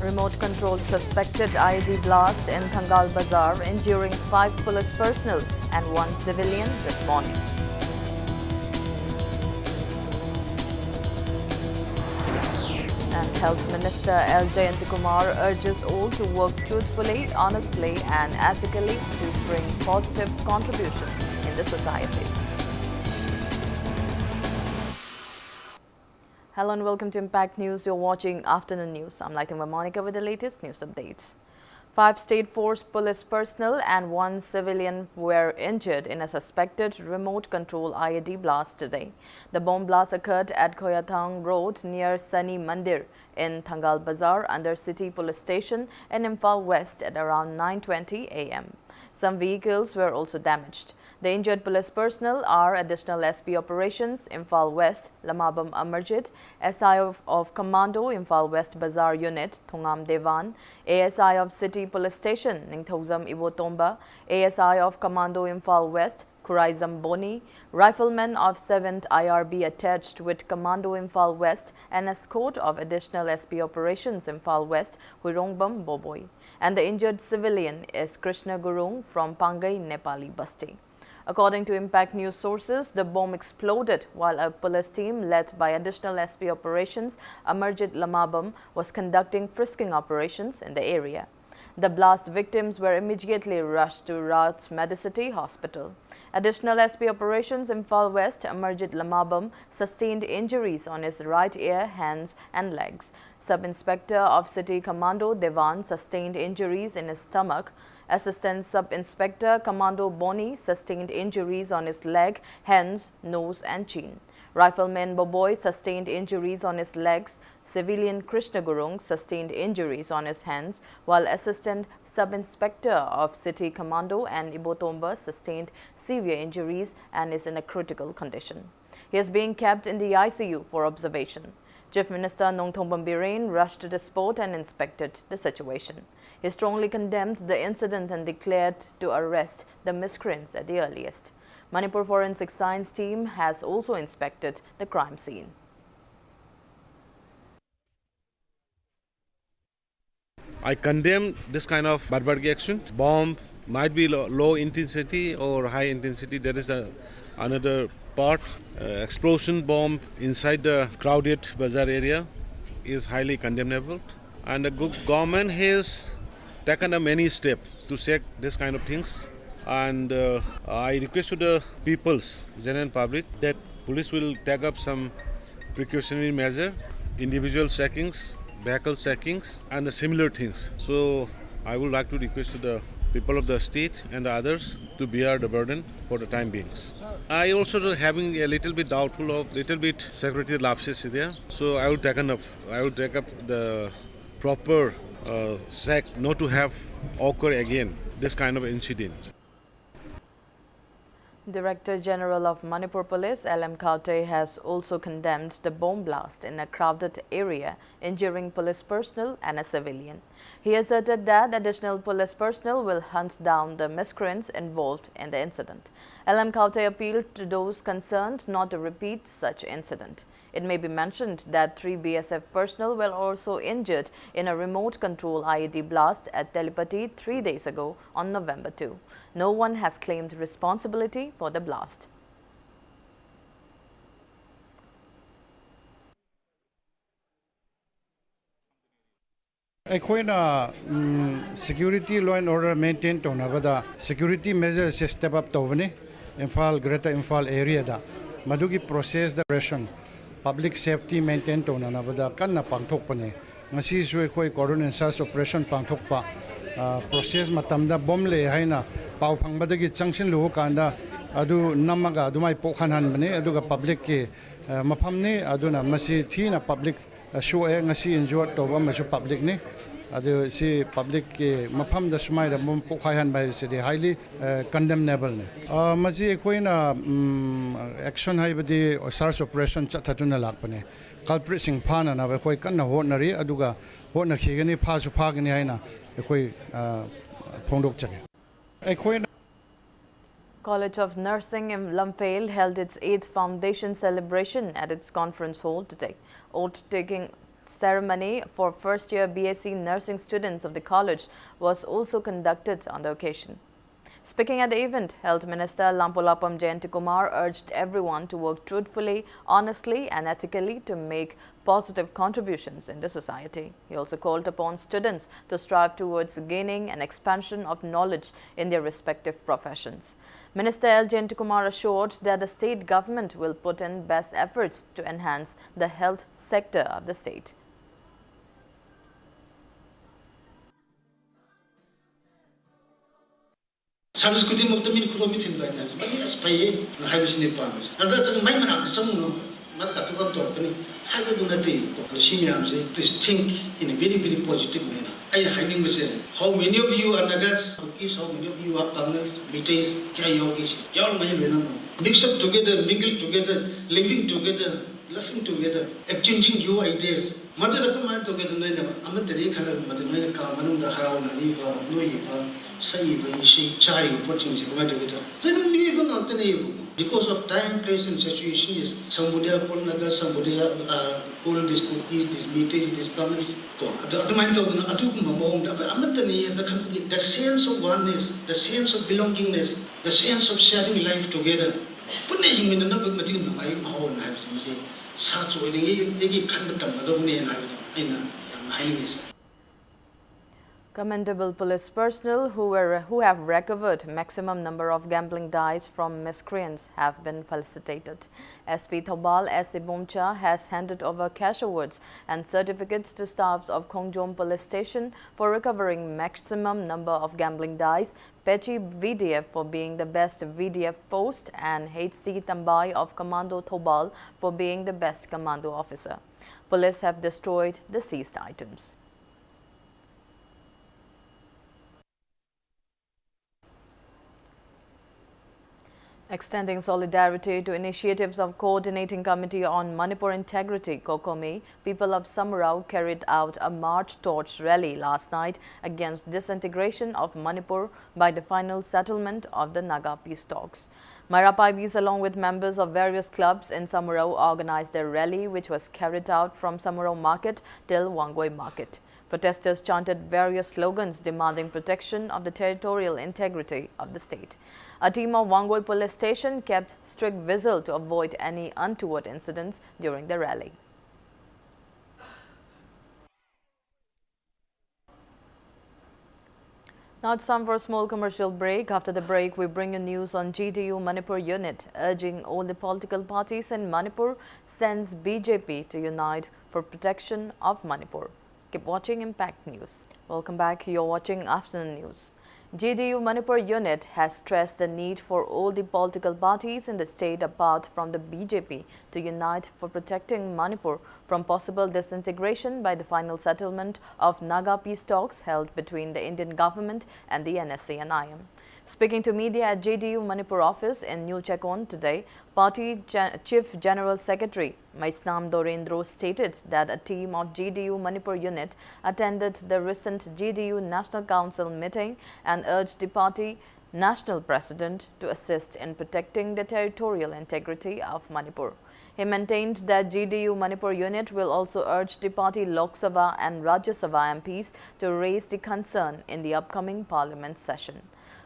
Remote-controlled suspected IED blast in Thangal Bazaar, injuring 5 police personnel and 1 civilian this morning. And Health Minister L. Jayantikumar urges all to work truthfully, honestly and ethically to bring positive contributions in the society. Hello and welcome to Impact News. You're watching Afternoon News. I'm Lighting Monica with the latest news updates. 5 state force police personnel and 1 civilian were injured in a suspected remote control IED blast today. The bomb blast occurred at Khoyathang Road near Sani Mandir in Thangal Bazaar under City Police Station in Imphal West at around 9:20 a.m. Some vehicles were also damaged. The injured police personnel are Additional SP Operations, Imphal West, Lamabam Amarjit, SI of Commando, Imphal West Bazaar Unit, Thongam Devan, ASI of City Police Station, Ningthozam Ibotomba, ASI of Commando, Imphal West, Kuraizam Boni, Riflemen of 7th IRB attached with Commando Imphal West and escort of Additional SP Operations Imphal West, Huirongbam Boboy. And the injured civilian is Krishna Gurung from Pangai, Nepali Basti. According to Impact News sources, the bomb exploded while a police team led by Additional SP Operations Amarjit Lamabam was conducting frisking operations in the area. The blast victims were immediately rushed to Raj Medicity Hospital. Additional SP Operations Imphal West Amarjit Lamabam sustained injuries on his right ear, hands and legs. Sub-Inspector of City Commando Devan sustained injuries in his stomach. Assistant Sub-Inspector Commando Boni sustained injuries on his leg, hands, nose and chin. Rifleman Boboy sustained injuries on his legs. Civilian Krishna Gurung sustained injuries on his hands, while Assistant Sub-Inspector of City Commando and Ibotomba sustained severe injuries and is in a critical condition. He is being kept in the ICU for observation. Chief Minister Nongthongpam Biren rushed to the spot and inspected the situation. He strongly condemned the incident and declared to arrest the miscreants at the earliest. Manipur Forensic Science team has also inspected the crime scene. I condemn this kind of barbaric action. Bomb might be low intensity or high intensity. That is another part. Explosion bomb inside the crowded bazaar area is highly condemnable. And the government has taken many steps to check this kind of things. And I request to the people's general public that police will take up some precautionary measure, individual checkings, vehicle checkings and the similar things. So I would like to request to the people of the state and the others to bear the burden for the time being. I also having a little bit doubtful of little bit security lapses there. So I will take up the proper check not to have occur again this kind of incident. Director General of Manipur Police, L.M. Kaute, has also condemned the bomb blast in a crowded area, injuring police personnel and a civilian. He asserted that additional police personnel will hunt down the miscreants involved in the incident. L.M. Kaute appealed to those concerned not to repeat such incident. It may be mentioned that 3 BSF personnel were also injured in a remote control IED blast at Telepati 3 days ago on November 2. No one has claimed responsibility for the blast. Aikoina security law and order maintain tonabada security measures step up tovani Imphal Greater Imphal area da madugi process the operation public safety maintain tonabada kanna pangthokpane ngasi su khoi cordon and search operation pangthokpa process matamda bomb le haina pau phangbadagi changsin lu kanda adu namaga adumai pokhanhan bane aduga public ke maphamni aduna masi thina public show ngasi enjoy toba masu public ni adu si public ke mafam da sumai da mum pokhaihan bai se highly condemnable ne masi koina action haibadi search operation chathatuna lakpane culprit sing phana na khoi kanna honari aduga honna khigani phasu phagani haina khoi phongdok chake koina College of Nursing in Lamphel held its 8th foundation celebration at its conference hall today. Oath-taking ceremony for first-year BSc nursing students of the college was also conducted on the occasion. Speaking at the event, Health Minister Lampolapam Jayantikumar urged everyone to work truthfully, honestly and ethically to make positive contributions in the society. He also called upon students to strive towards gaining an expansion of knowledge in their respective professions. Minister L. Jayantikumar assured that the state government will put in best efforts to enhance the health sector of the state. Service kudi mukta min khudo mi thin bai na yes pai hai bis ne pa bis andra tan mai mana chamu no mat ka to kan tor kani hai ba duna te to simiam se please think in a very positive manner. I hiding be say how many of you are nagas cookies, how many of you are pangas, mitais, kya yogish yaw mai le na mix up together, mingle together, living together, laughing together, exchanging new ideas. Mother the command together no na amat tari khala mother no ka manu da harau na ni ba no yi ba sai ba shi chai ko pochin ji ko together then me ba ngam tane because of time, place and situation is somebody call naga somebody call this cookie, this meat, this pangas ko the mind of the atu ko mo da amat tani the sense of oneness, the sense of belongingness, the sense of sharing life together punne hingin na bag matin na mai ma ho na bi sa chu ni kan tam da ne na aina am Commendable police personnel who have recovered maximum number of gambling dice from miscreants have been felicitated. SP Thobal S. Bomcha has handed over cash awards and certificates to staffs of Khongjom Police Station for recovering maximum number of gambling dice, Pechi VDF for being the best VDF post, and HC Tambai of Commando Thobal for being the best commando officer. Police have destroyed the seized items. Extending solidarity to initiatives of Coordinating Committee on Manipur Integrity, COCOMI, people of Samurao carried out a march torch rally last night against disintegration of Manipur by the final settlement of the Naga peace talks. Mairapaibis, along with members of various clubs in Samurao, organized a rally which was carried out from Samurao Market till Wangoi Market. Protesters chanted various slogans demanding protection of the territorial integrity of the state. A team of Wangoi Police Station kept strict vigil to avoid any untoward incidents during the rally. Now it's time for a small commercial break. After the break, we bring you news on GDU Manipur unit, urging all the political parties in Manipur sends BJP to unite for protection of Manipur. Keep watching Impact News. Welcome back. You're watching Afternoon News. GDU Manipur unit has stressed the need for all the political parties in the state apart from the BJP to unite for protecting Manipur from possible disintegration by the final settlement of Naga peace talks held between the Indian government and the NSC and IM. Speaking to media at JDU Manipur office in New Chekon today, Party Chief General Secretary Maisnam Dorendro stated that a team of GDU Manipur unit attended the recent GDU National Council meeting and urged the party national president to assist in protecting the territorial integrity of Manipur. He maintained that GDU Manipur unit will also urge the party Lok Sabha and Rajya Sabha MPs to raise the concern in the upcoming parliament session.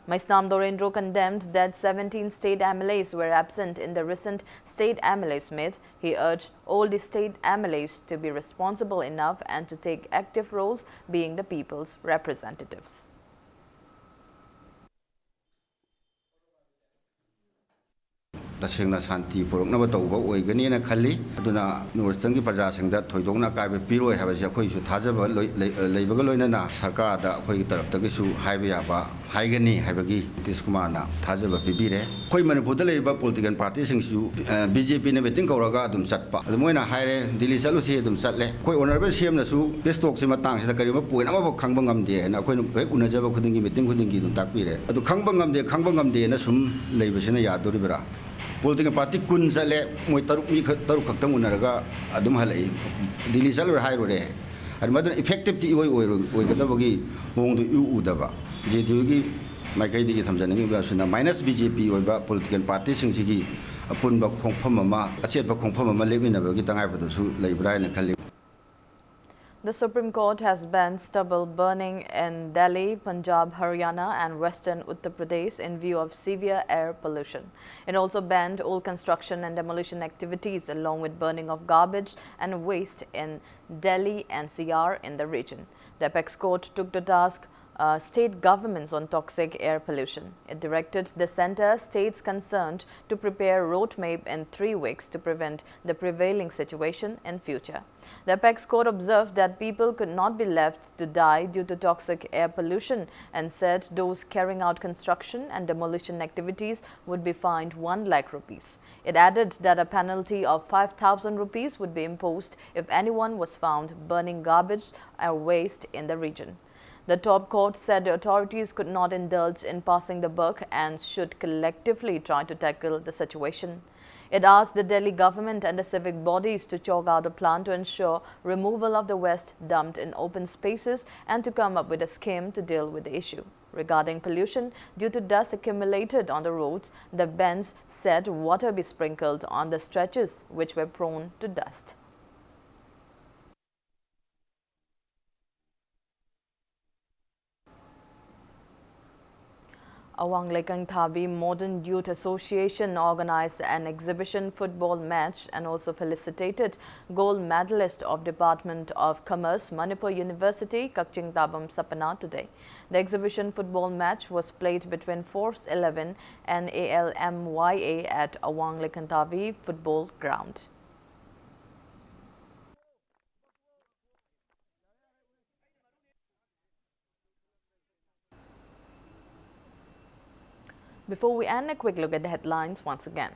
Maisnam Dorendro condemned that 17 state MLAs were absent in the recent state MLAs meet. He urged all the state MLAs to be responsible enough and to take active roles, being the people's representatives. तसेंना शांति पुरकनब तौबा ओइगनिना खल्ली अदुना northern की प्रजासिंगदा थोइदोंना कायबे पिरोय हाबसे अखोइसु थाजबा लेबगा लोइनाना सरकारदा अखोइगी तरफतगिसु highway याबा हाइगनी हाइबगी Nitish कुमारना थाजबा पिबिरे अखोइ मणिपुरदा लेबा political party सिंगसु BJP ने meeting कौरगा अदुम चटपा अदु Moina हाइरे Delhi चलुसी अदुम चटले अखोइ honourable सीएमनासु बेस्टॉक से मतंगसिदा करिबा point अमाबो खंगबा ngamde na अखोइ हेक उनजबा खुदिंगी मीटिंग खुदिंगी दुम ताकपिरे अदु खंगबा ngamde ना सुम लेबसिना यादोरिबरा Political party kun sale moi taruk khaktam unaraga adum halai Delhi salur hairo re ar madan effective ti oi gadabagi mong du udaba JDU gi maikai digi thamjani ba suna minus BJP oi ba political party sing sigi apun ba khongpham ma achet ba khongpham ma lemina ba gi tangai ba su leibrai na khali The Supreme Court has banned stubble burning in Delhi, Punjab, Haryana and western Uttar Pradesh in view of severe air pollution. It also banned all construction and demolition activities along with burning of garbage and waste in Delhi NCR in the region. The apex court took to task state governments on toxic air pollution. It directed the center states concerned to prepare roadmap in 3 weeks to prevent the prevailing situation in future. The apex court observed that people could not be left to die due to toxic air pollution and said those carrying out construction and demolition activities would be fined 1 lakh rupees. It added that a penalty of 5,000 rupees would be imposed if anyone was found burning garbage or waste in the region. The top court said the authorities could not indulge in passing the buck and should collectively try to tackle the situation. It asked the Delhi government and the civic bodies to chalk out a plan to ensure removal of the waste dumped in open spaces and to come up with a scheme to deal with the issue. Regarding pollution due to dust accumulated on the roads, the bench said water be sprinkled on the stretches which were prone to dust. Awang Lekang Thabi Modern Youth Association organized an exhibition football match and also felicitated gold medalist of Department of Commerce, Manipur University, Kakching Tabam Sapana today. The exhibition football match was played between Force 11 and ALMYA at Awang Lekang Thabi football ground. Before we end, a quick look at the headlines once again.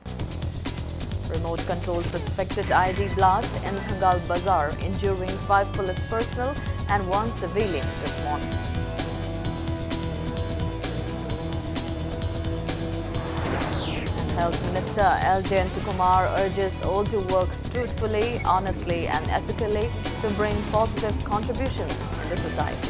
Remote control suspected ID blast in Thangal Bazaar, injuring 5 police personnel and 1 civilian this morning. Health Minister L. Jayantakumar urges all to work truthfully, honestly and ethically to bring positive contributions in the society.